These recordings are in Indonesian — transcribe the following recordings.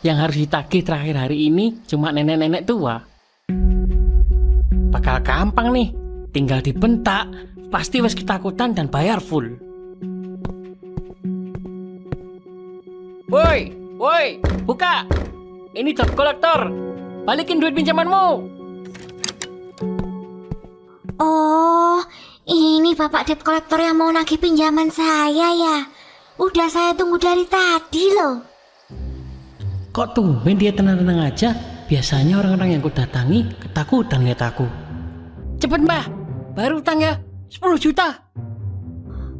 Yang harus ditagih terakhir hari ini cuma nenek-nenek tua. Bakal gampang nih, tinggal dibentak, pasti wes ketakutan dan bayar full. Woi, buka! Ini debt collector, balikin duit pinjamanmu. Oh, ini Bapak debt collector yang mau nagih pinjaman saya ya. Udah saya tunggu dari tadi loh. Kok tumben dia tenang-tenang aja? Biasanya orang-orang yang ku datangi ketakutan lihat aku. Cepet mbah, baru utang ya, 10 juta.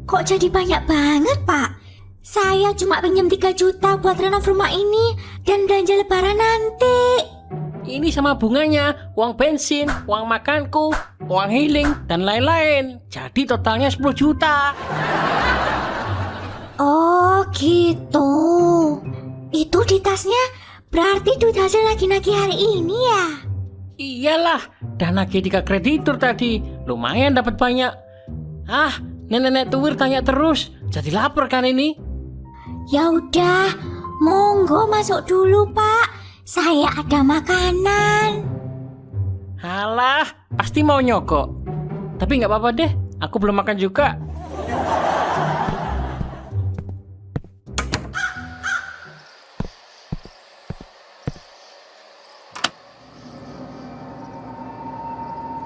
Kok jadi banyak banget Pak? Saya cuma pinjam 3 juta buat renov rumah ini dan belanja lebaran nanti. Ini sama bunganya, uang bensin, uang makanku, uang healing, dan lain-lain. Jadi totalnya 10 juta. Oh gitu. Itu di tasnya berarti duit hasil nagih-nagih hari ini ya? Iyalah, dan nagih 3 kreditur tadi. Lumayan dapat banyak. Ah, nenek-nenek tuwir tanya terus. Jadi lapar kan ini? Ya udah, monggo masuk dulu Pak. Saya ada makanan. Halah, pasti mau nyogok. Tapi nggak apa-apa deh, aku belum makan juga.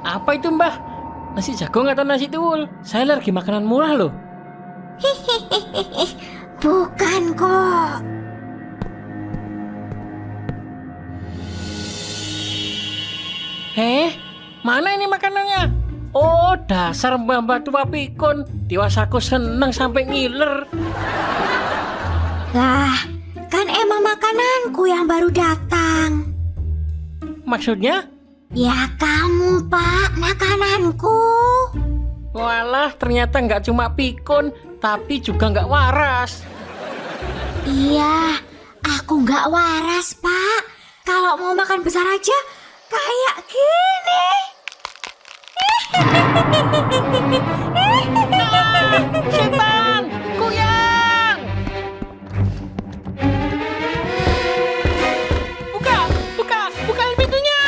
Apa itu mbah? Nasi jagung atau nasi tuwul? Saya lagi makanan murah loh. Bukan kok. Mana ini makanannya? Oh, dasar mbah-mbah tua pikun. Dewasaku seneng sampai ngiler. Lah, kan emang makananku yang baru datang. Maksudnya? Ya kamu Pak, makananku. Walah, ternyata nggak cuma pikun, tapi juga nggak waras. Iya, aku nggak waras Pak. Kalau mau makan besar aja, kayak gini. Setan, kuyang! Bukain pintunya!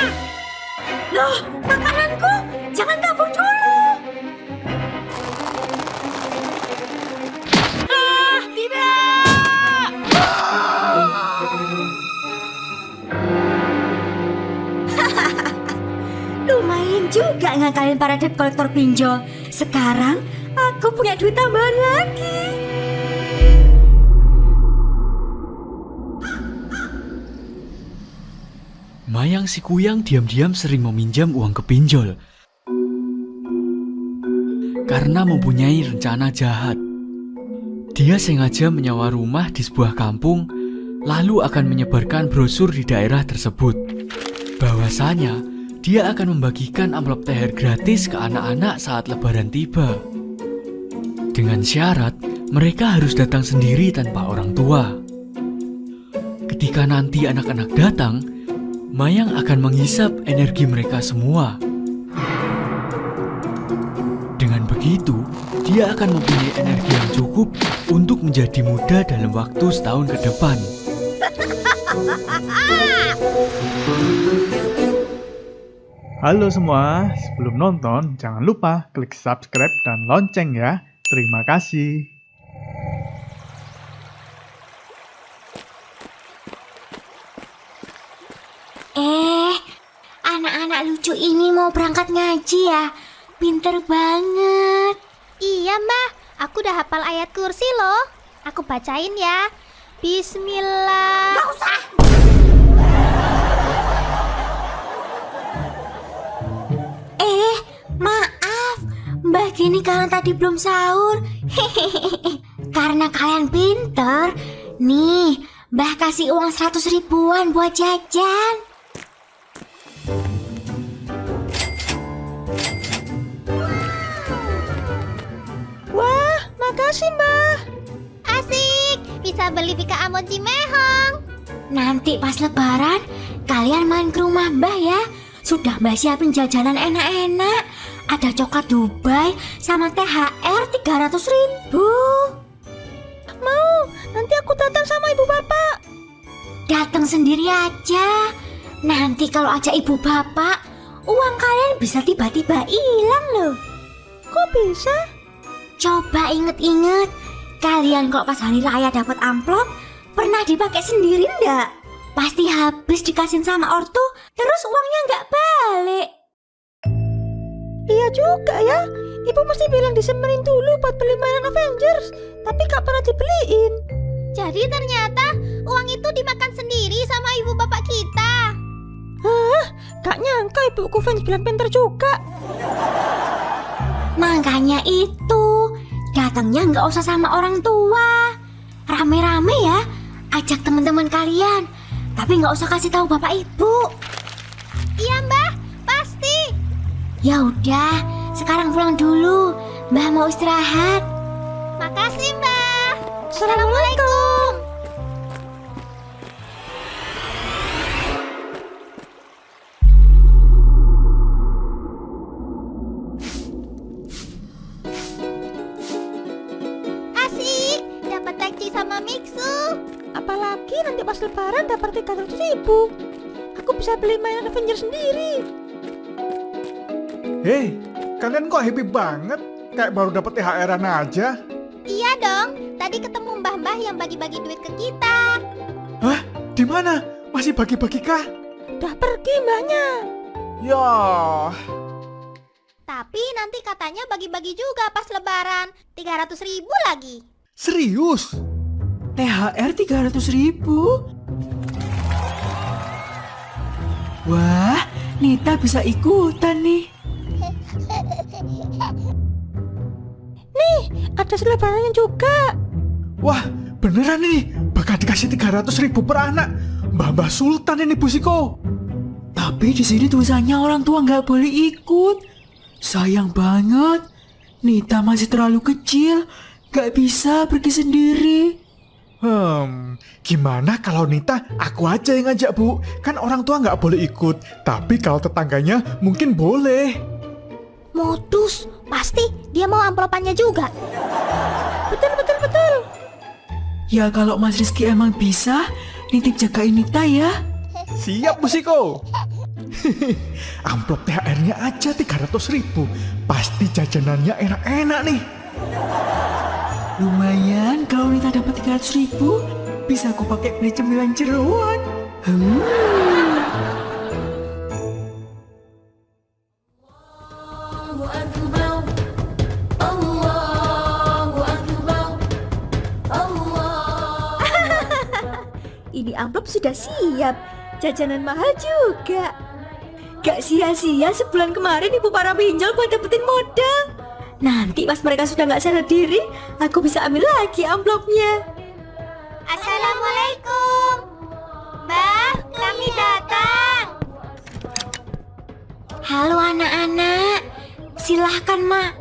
Loh, makananku, jangan kabur dulu. Ah, tidak! Lumayan juga ngakalin para debt collector pinjol. Sekarang aku punya duit tambahan lagi. Mayang si Kuyang diam-diam sering meminjam uang ke pinjol karena mempunyai rencana jahat. Dia sengaja menyewa rumah di sebuah kampung, lalu akan menyebarkan brosur di daerah tersebut. Bahwasanya, dia akan membagikan amplop THR gratis ke anak-anak saat lebaran tiba. Dengan syarat, mereka harus datang sendiri tanpa orang tua. Ketika nanti anak-anak datang, Mayang akan menghisap energi mereka semua. Dengan begitu, dia akan mempunyai energi yang cukup untuk menjadi muda dalam waktu setahun ke depan. Halo semua, sebelum nonton jangan lupa klik subscribe dan lonceng ya. Terima kasih. Anak-anak lucu ini mau berangkat ngaji ya. Pinter banget. Iya mbah, aku udah hafal ayat kursi loh. Aku bacain ya. Bismillah. Gak usah. Maaf, Mbah Gini kalian tadi belum sahur. Karena kalian pinter, nih Mbah kasih uang 100 ribuan buat jajan. Wah, makasih mbah. Asik, bisa beli Pika Amon Cimehong. Nanti pas lebaran, kalian main ke rumah Mbah ya. Sudah Mbah siapin jajanan enak-enak. Ada coklat Dubai sama THR 300 ribu. Mau, nanti aku datang sama ibu bapak. Datang sendiri aja. Nanti kalau ajak ibu bapak, uang kalian bisa tiba-tiba hilang loh. Kok bisa? Coba inget-inget, kalian kalau pas hari raya dapat amplop, pernah dipakai sendiri ndak? Pasti habis dikasihin sama ortu, terus uangnya nggak balik. Iya juga ya. Ibu mesti bilang disemerin dulu buat beli mainan Avengers, tapi gak pernah dibeliin. Jadi ternyata uang itu dimakan sendiri sama ibu bapak kita. Hah? Gak nyangka ibuku fans Black Panther juga. Makanya itu, datangnya nggak usah sama orang tua. Rame-rame ya, ajak teman-teman kalian. Tapi nggak usah kasih tahu bapak ibu. Iya mbah, pasti. Ya udah, sekarang pulang dulu. Mbah mau istirahat. Makasih mbah. Assalamualaikum. Asik, dapat tangci sama mixu. Apalagi nanti pas lebaran dapat 300.000. Aku bisa beli mainan Avengers sendiri. Hei, kalian kok happy banget? Kayak baru dapat THR-an aja. Iya dong, tadi ketemu mbah-mbah yang bagi-bagi duit ke kita. Hah? Di mana? Masih bagi-bagi kah? Udah pergi mbahnya. Ya, Tapi nanti katanya bagi-bagi juga pas lebaran. 300.000 lagi. serius? THR 300.000? Wah, Nita bisa ikutan nih. Nih, ada selebarannya juga. Wah, beneran nih. Bakal dikasih 300.000 per anak. Mbah Sultan ini Bu Siko. Tapi di sini tulisannya orang tua nggak boleh ikut. Sayang banget. Nita masih terlalu kecil, nggak bisa pergi sendiri. Gimana kalau Nita aku aja yang ngajak Bu? Kan orang tua nggak boleh ikut. Tapi kalau tetangganya mungkin boleh. Modus, pasti dia mau amplopannya juga. Betul. Ya kalau Mas Rizky emang bisa, nitip jagain Nita ya. Siap Bu Siko. Amplop THR-nya aja 300.000. Pasti jajanannya enak-enak nih. Lumayan kalau Nita dapat 300.000, bisa aku pakai beli cemilan jeroan. Ini amplop sudah siap. Jajanan mahal juga. Gak sia-sia sebulan kemarin ibu para pinjol buat dapetin modal. Nanti pas mereka sudah gak sadar diri, aku bisa ambil lagi amplopnya. Assalamualaikum. Mbah, kami datang. Halo anak-anak, silahkan mak.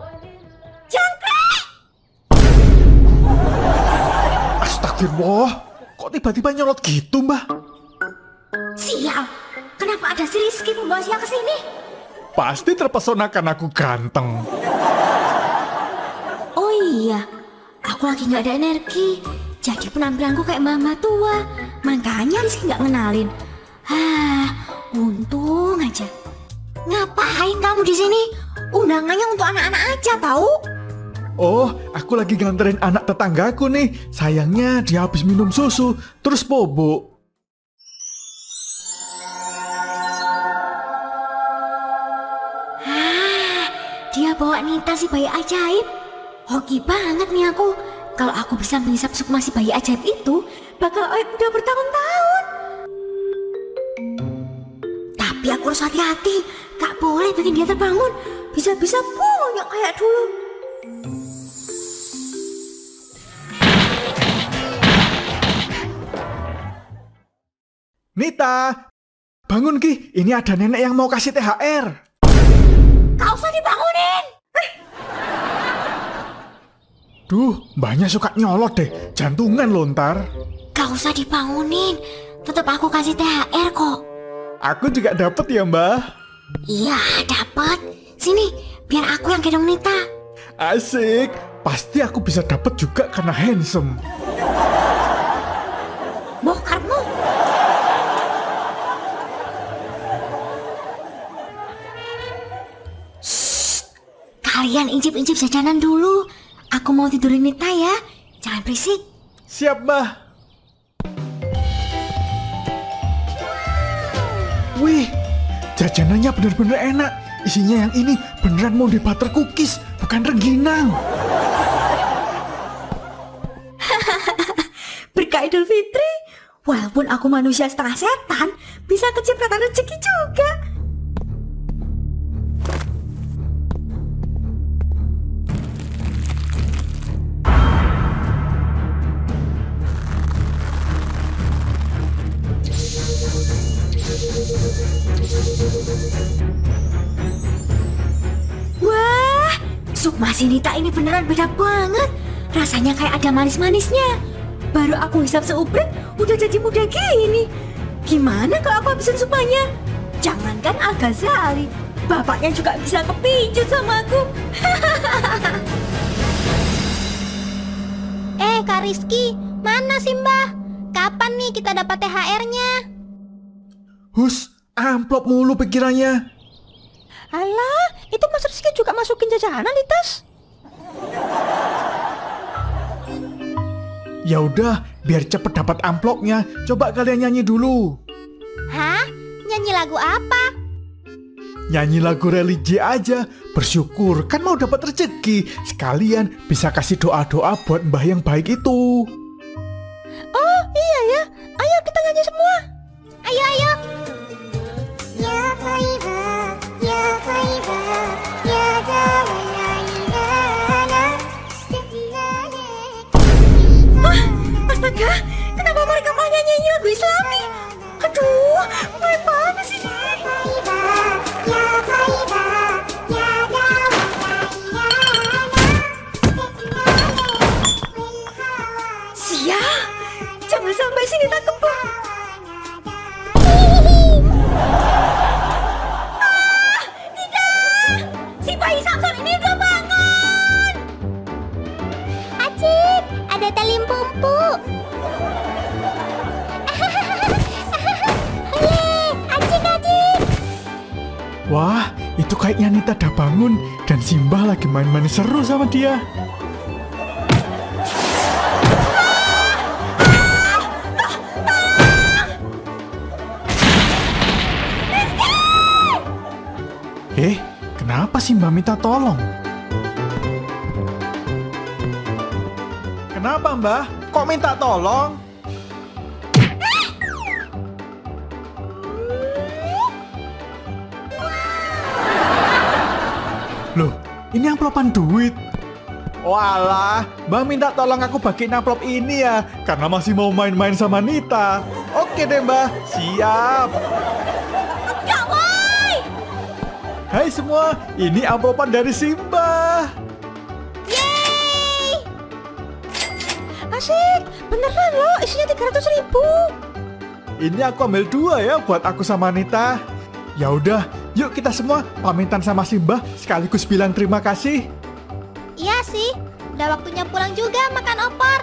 Jangkrik! Astagfirullah. Kok tiba-tiba nyolot gitu Mbah? Sial, kenapa ada si Rizky membawa siang ke sini? Pasti terpesona karena aku ganteng. Oh iya, aku lagi gak ada energi. Jadi penampilanku kayak mama tua. Makanya Rizky gak ngenalin. Untung aja. Ngapain kamu di sini? Undangannya untuk anak-anak aja tahu? Oh, aku lagi nganterin anak tetanggaku nih. Sayangnya dia habis minum susu, terus bobo. Dia bawa Nita si bayi ajaib. Hoki banget nih aku. Kalau aku bisa menghisap sukma si bayi ajaib itu, bakal awet udah bertahun-tahun. Tapi aku harus hati-hati. Gak boleh bikin dia terbangun. Bisa-bisa bonyok kayak dulu. Nita, bangun Ki. Ini ada nenek yang mau kasih THR. Gak usah dibangunin. Duh, mbahnya suka nyolot deh. Jantungan lontar. Gak usah dibangunin. Tetap aku kasih THR kok. Aku juga dapet ya mbah. Iya, dapat. Sini, biar aku yang gendong Nita. Asik. Pasti aku bisa dapet juga karena handsome. Bokarmu. Kalian incip-incip jajanan dulu. Aku mau tidurin Nita ya. Jangan berisik. Siap, Mbah. Wih, jajanannya bener-bener enak. Isinya yang ini beneran Monde Butter Cookies, bukan rengginang. Berkah Idul Fitri. Walaupun aku manusia setengah setan, bisa kecipratan rezeki juga. Wah, Sukma Sinita ini beneran beda banget. Rasanya kayak ada manis-manisnya. Baru aku hisap seuprit, udah jadi muda gini. Gimana kalau aku habisin sukmanya? Jangankan Al-Ghazali, bapaknya juga bisa kepincut sama aku. Kak Rizky, mana sih Mbah? Kapan nih kita dapat THR-nya? Hus, amplop mulu pikirannya. Alah, itu Mas Rizky juga masukin jajanan di tas. Ya udah, biar cepet dapat amplopnya, coba kalian nyanyi dulu. Hah? Nyanyi lagu apa? Nyanyi lagu religi aja, bersyukur kan mau dapat rezeki. Sekalian bisa kasih doa-doa buat mbah yang baik itu. Oh iya ya, ayo kita nyanyi semua. Ayo, ayo. Ya Thayyibah, Ya Thayyibah, Ya Jalal la ilaha Astaga, kenapa mereka mau nyanyi lagu Islami? Aduh, mulai panas ini. Ya Thayyibah, Ya Jalal la ilaha Sial, jangan sampai sini tak kebal. Si bayi Samson ini udah bangun. Acik, ada tali pumpu. Hei, Acik, Acik. Wah, itu kayaknya Nita udah bangun dan Simbah lagi main-main seru sama dia. Kenapa Simbah minta tolong? Kenapa Mbah? Kok minta tolong? Loh, ini amplopan duit. Walah, Mbah minta tolong aku bagiin amplop ini ya, karena masih mau main-main sama Nita. Oke deh Mbah, siap. Hai semua, ini amplopan dari Simbah. Yeay! Asik, beneran loh, isinya 300.000. Ini aku ambil 2 ya buat aku sama Nita. Ya udah, yuk kita semua pamitan sama Simbah sekaligus bilang terima kasih. Iya sih, udah waktunya pulang juga makan opor.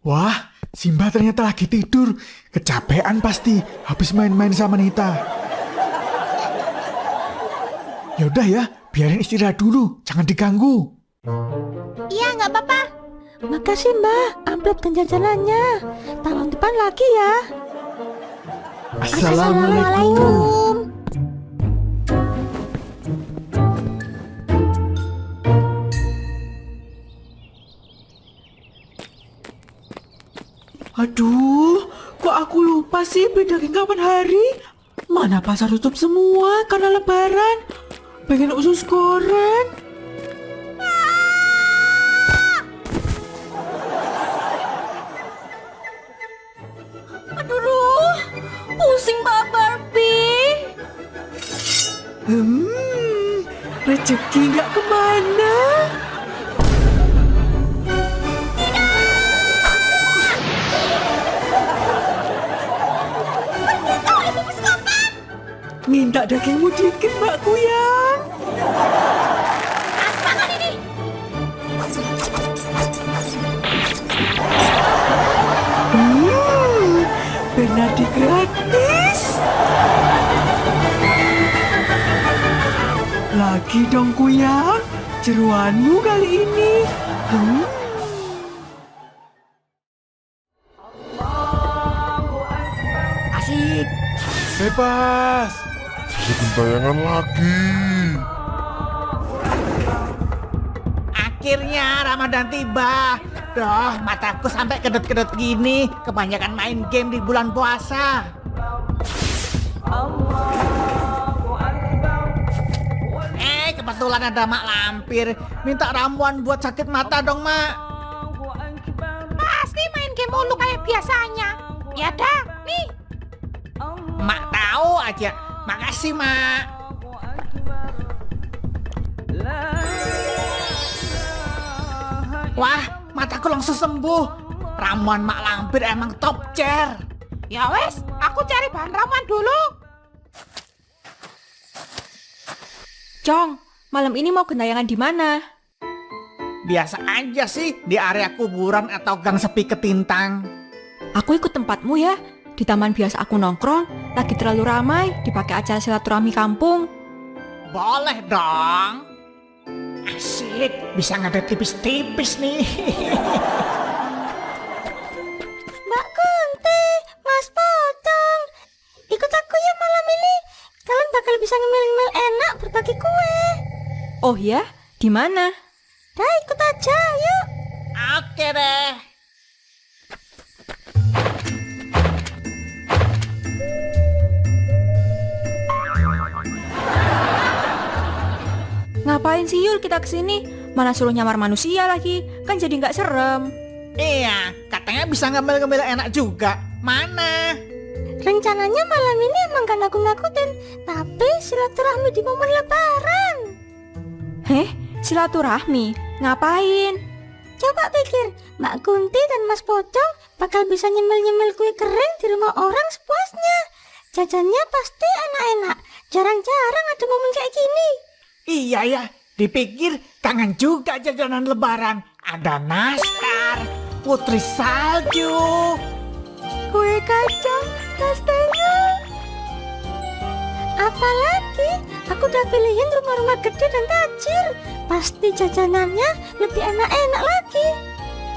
Wah, Simbah ternyata lagi tidur. Kecapean pasti habis main-main sama Nita. Ya udah ya, biarin istirahat dulu, jangan diganggu. Iya, nggak apa-apa. Makasih Mbak, amplop dan jajanannya. Tahun depan lagi ya. Assalamualaikum. Aduh, kok aku lupa sih bedanya kapan hari? Mana pasar tutup semua karena lebaran. Pengen usus goreng. Aduh, pusing Mbak Barbie. Rezeki nggak kemana? Minta dagingmu dikit Mbak Kuyang. Makan ini. Nadi gratis. Lagi dong Kuyang, jeruanmu kali ini. Asik. Bebas. Bikin bayangan lagi. Akhirnya Ramadan tiba. Duh, mataku sampai kedut-kedut gini. Kebanyakan main game di bulan puasa. Kebetulan ada Mak Lampir. Minta ramuan buat sakit mata dong, Mak. Pasti main game mulu kayak biasanya. Ya dah, nih. Mak tahu aja. Makasih, Mak. Wah, mataku langsung sembuh. Ramuan Mak Lampir emang top chair. Ya wes, aku cari bahan ramuan dulu. Cong, malam ini mau gentayangan di mana? Biasa aja sih di area kuburan atau gang sepi ketintang. Aku ikut tempatmu ya. Di taman biasa aku nongkrong, lagi terlalu ramai, dipakai acara silaturahmi kampung. Boleh dong. Asik, bisa ngada tipis-tipis nih. Mbak Kunti, Mas Pocong, ikut aku ya malam ini. Kalian bakal bisa ngemil-ngemil enak berbagi kue. Oh ya, di mana? Dah ikut aja, yuk. Oke deh. Ngapain sih Yul kita kesini? Mana suruh nyamar manusia lagi? Kan jadi nggak serem. Iya, katanya bisa ngemil-ngemil enak juga. Mana? Rencananya malam ini emang gak nakut-nakutin, tapi silaturahmi di momen lebaran. Heh, silaturahmi? Ngapain? Coba pikir, Mbak Kunti dan Mas Pocong bakal bisa nyemil-nyemil kue kering di rumah orang sepuasnya. Jajannya pasti enak-enak. Jarang-jarang ada momen kayak gini. Iya ya, dipikir kangen juga jajanan lebaran. Ada nastar, putri salju, Kue kacang, kastengel. Apalagi, aku udah pilihin rumah-rumah gede dan tajir. Pasti jajanannya lebih enak-enak lagi.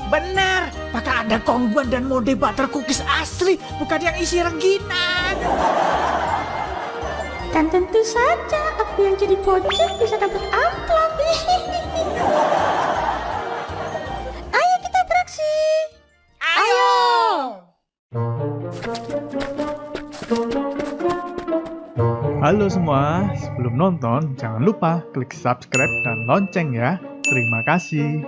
bener. Maka ada kongguan dan mode butter cookies asli, bukan yang isi rengginang. Dan tentu saja aku yang jadi bocil bisa dapat amplop. Ayo kita beraksi. Ayo! Halo semua, sebelum nonton jangan lupa klik subscribe dan lonceng ya. Terima kasih.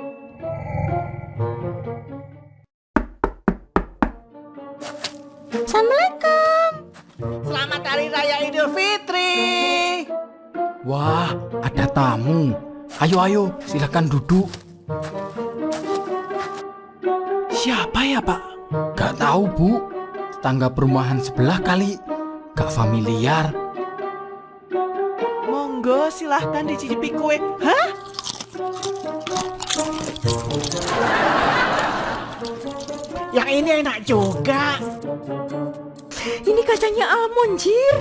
Assalamualaikum. Selamat Hari Raya Idul Fitri. Wah, ada tamu. Ayo, silakan duduk. Siapa ya, Pak? Gak tahu, Bu. Tetangga perumahan sebelah kali. Gak familiar. Monggo silahkan dicicipi kue. Hah? Yang ini enak juga. Ini kacangnya almond, Jir.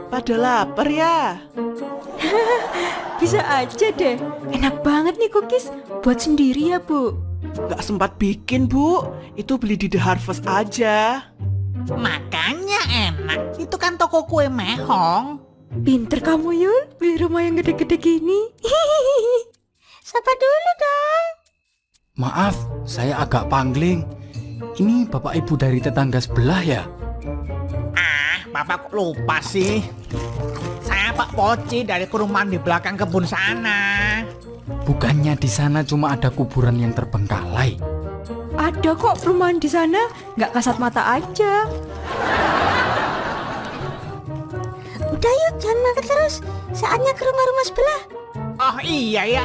Pada lapar ya? Bisa aja deh. Enak banget nih cookies. Buat sendiri ya, Bu. Gak sempat bikin, Bu. Itu beli di The Harvest aja. Makanya enak. Itu kan toko kue Mehong. Pinter kamu, Yul. Beli rumah yang gede-gede gini. Sapa dulu dong. Maaf, saya agak pangling. Ini bapak ibu dari tetangga sebelah ya? Bapak kok lupa sih. Saya Pak Poci dari perumahan di belakang kebun sana. Bukannya di sana cuma ada kuburan yang terbengkalai? Ada kok perumahan di sana. Nggak kasat mata aja. Udah yuk, jangan makan terus. Saatnya ke rumah-rumah sebelah. Oh iya ya.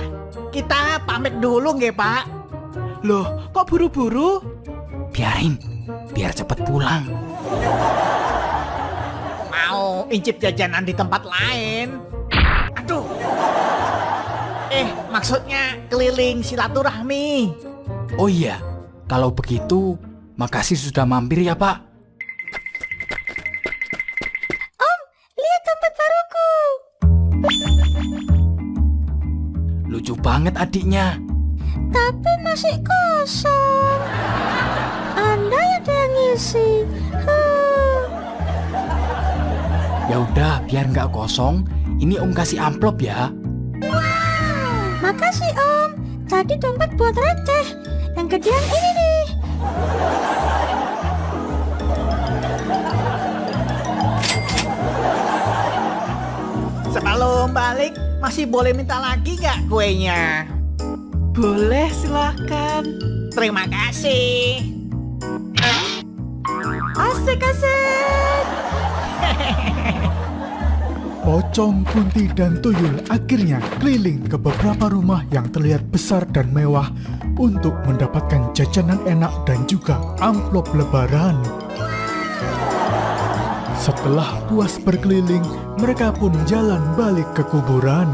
Kita pamit dulu nggih, Pak. Loh, kok buru-buru? Biarin, biar cepet pulang. Mau incip jajanan di tempat lain. Aduh. Maksudnya keliling silaturahmi. Oh iya, kalau begitu, makasih sudah mampir ya, Pak. banget adiknya. Tapi masih kosong. Andai ada yang ngisi. Ya udah, biar nggak kosong, ini Om kasih amplop ya. Makasih Om. Jadi dompet buat receh. Yang gedean ini nih. Sebelum balik, masih boleh minta lagi nggak kuenya? Boleh, silahkan. Terima kasih. Asik-asik. Pocong, Kunti, dan Tuyul akhirnya keliling ke beberapa rumah yang terlihat besar dan mewah untuk mendapatkan jajanan enak dan juga amplop lebaran. Setelah puas berkeliling, mereka pun jalan balik ke kuburan.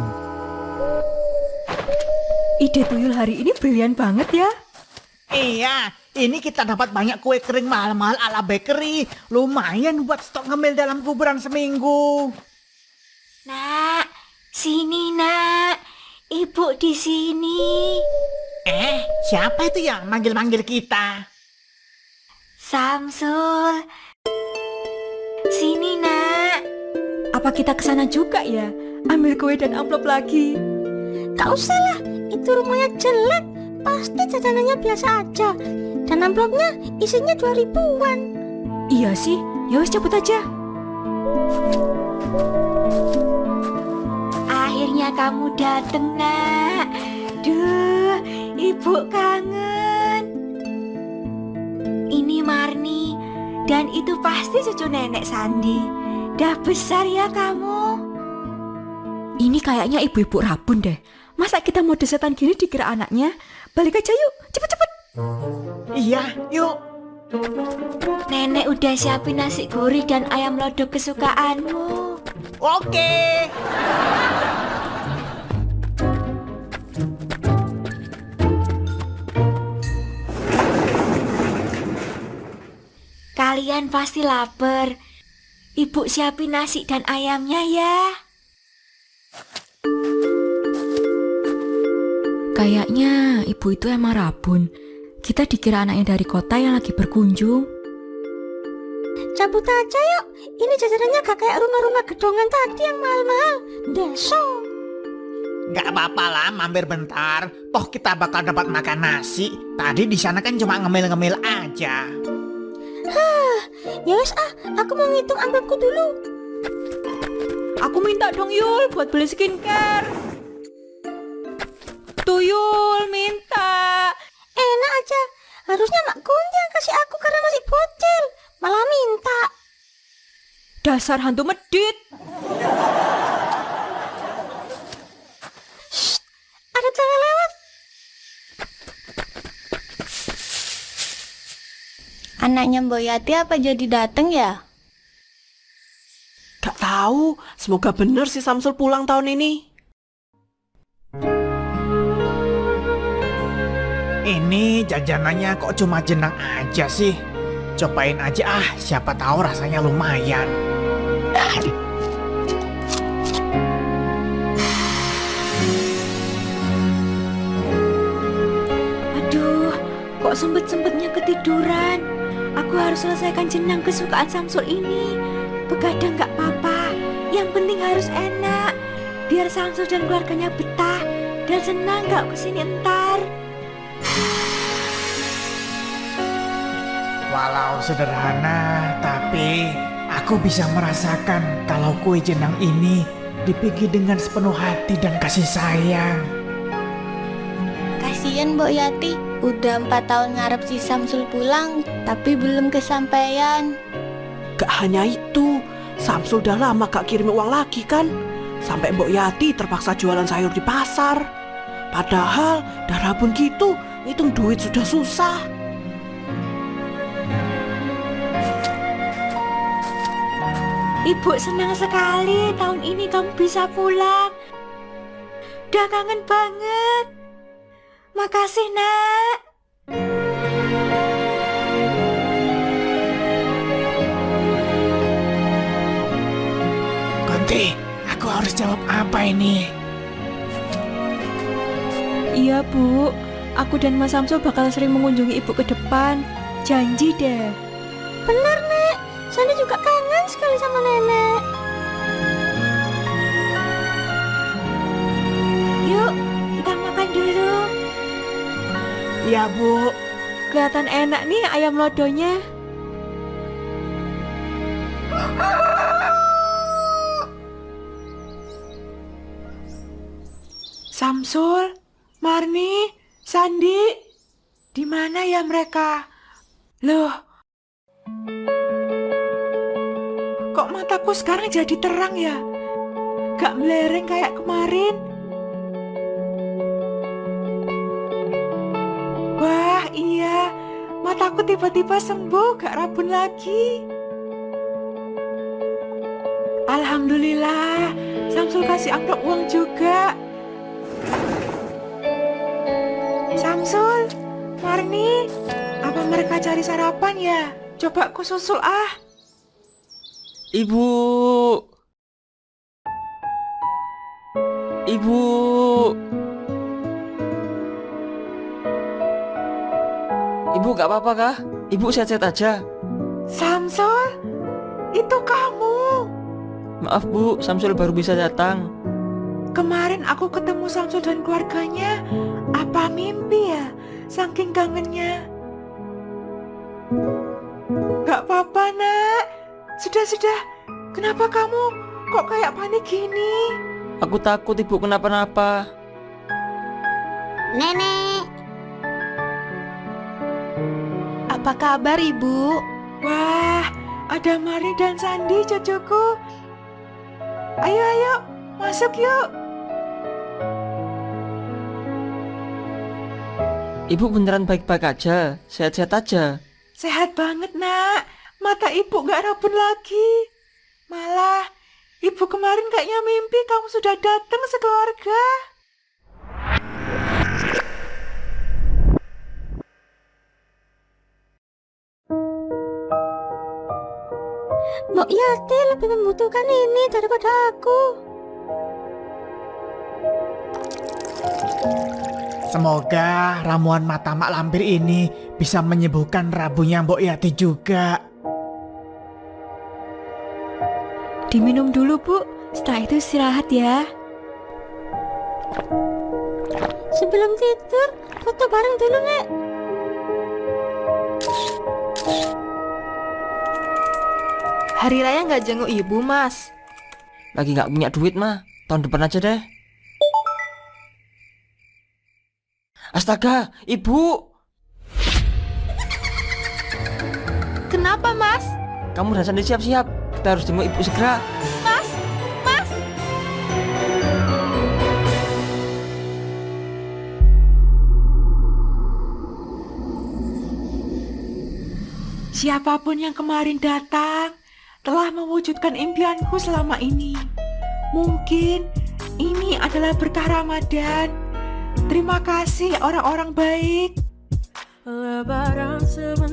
Ide Tuyul hari ini brilian banget ya. Iya, ini kita dapat banyak kue kering mahal-mahal ala bakery. Lumayan buat stok ngemil dalam kuburan seminggu. Nak, sini nak. Ibu di sini. Siapa itu yang manggil-manggil kita? Samsul. Sini nak. Apa kita kesana juga ya? Ambil kue dan amplop lagi. Gak usah lah, itu rumahnya jelek. Pasti jajanannya biasa aja. Dan amplopnya isinya 2000-an. Iya sih, ya wes cepet aja. Akhirnya kamu dateng nak. Duh, ibu kangen. Ini Marni. Dan itu pasti cucu nenek Sandi. Dah besar ya kamu. Ini kayaknya ibu-ibu rabun deh. Masa kita mau desetan gini dikira anaknya? Balik aja yuk, cepet-cepet. Iya, yuk. Nenek udah siapin nasi gurih dan ayam lodok kesukaanmu. Oke. Kalian pasti lapar. Ibu siapin nasi dan ayamnya ya. Kayaknya ibu itu emang rabun. Kita dikira anaknya dari kota yang lagi berkunjung. Cabut aja yuk. Ini jajanannya gak kayak rumah-rumah gedongan tadi yang mahal-mahal. Deso. Nggak apa-apa lah, mampir bentar. Toh kita bakal dapat makan nasi. Tadi di sana kan cuma ngemil-ngemil aja. Ya wes aku mau ngitung amplopku dulu. Aku minta dong Yul buat beli skincare. Tuyul minta. Enak aja. Harusnya Mak Kunti yang kasih aku karena masih bocil. Malah minta. Dasar hantu medit. Shh, ada cewek lewat. Anaknya Mbok Yati apa jadi dateng ya? Gak tahu, semoga bener si Samsul pulang tahun ini. Ini jajanannya kok cuma jenang aja sih. Cobain aja siapa tahu rasanya lumayan. Aduh, kok sempet-sempetnya ketiduran. Aku harus selesaikan jenang kesukaan Samsul ini. Begadang gak apa-apa. Yang penting harus enak. Biar Samsul dan keluarganya betah dan senang gak kesini entar. Walau sederhana, tapi aku bisa merasakan kalau kue jenang ini dipikir dengan sepenuh hati dan kasih sayang. Kasian Mbok Yati, udah 4 tahun ngarep si Samsul pulang, tapi belum kesampaian. Gak hanya itu, Samsul udah lama gak kirim uang lagi kan. Sampai Mbok Yati terpaksa jualan sayur di pasar. Padahal darah pun gitu, hitung duit sudah susah. Ibu senang sekali tahun ini kamu bisa pulang. Udah kangen banget. Makasih nak. Kunti, aku harus jawab apa ini? Iya Bu, aku dan Mas Samsul bakal sering mengunjungi Ibu ke depan. Janji deh. Benar, Nek. Sandi juga kangen sekali sama Nenek. Yuk, kita makan dulu. Iya, Bu. Kelihatan enak nih ayam lodonya. Samsul, Marni, Sandi, di mana ya mereka? Loh, kok mataku sekarang jadi terang ya? Gak melereng kayak kemarin. Wah, iya, mataku tiba-tiba sembuh, gak rabun lagi. Alhamdulillah, Samsul kasih amplop uang juga. Samsul, Marni, apa mereka cari sarapan ya? Coba ku susul ah. Ibu. Ibu. Ibu gak apa-apa kah? Ibu sehat-sehat aja. Samsul, itu kamu. Maaf Bu, Samsul baru bisa datang. Kemarin aku ketemu Samsul dan keluarganya. Apa mimpi ya? Saking kangennya. Gak apa-apa nak. Sudah. Kenapa kamu kok kayak panik gini? Aku takut Ibu kenapa-napa. Nenek. Apa kabar Ibu? Wah, ada Mari dan Sandi cucuku. Ayo, masuk yuk. Ibu beneran baik-baik aja, sehat-sehat aja. Sehat banget nak. Mata ibu gak rabun lagi. Malah, ibu kemarin kayaknya mimpi kamu sudah datang sekeluarga. Mbok Yati lebih membutuhkan ini daripada aku. Semoga ramuan mata mak lampir ini bisa menyembuhkan rabunya Mbok Yati juga. Diminum dulu Bu, setelah itu istirahat ya. Sebelum tidur, foto bareng dulu, Nek. Hari raya nggak jenguk Ibu Mas? Lagi gak punya duit mah, tahun depan aja deh. Astaga, Ibu! Kenapa Mas? Kamu dan Sandi siap-siap. Kita harus jemput Ibu segera. Mas! Siapapun yang kemarin datang telah mewujudkan impianku selama ini. Mungkin ini adalah berkah Ramadan. Terima kasih orang-orang baik. Lebaran sebentar.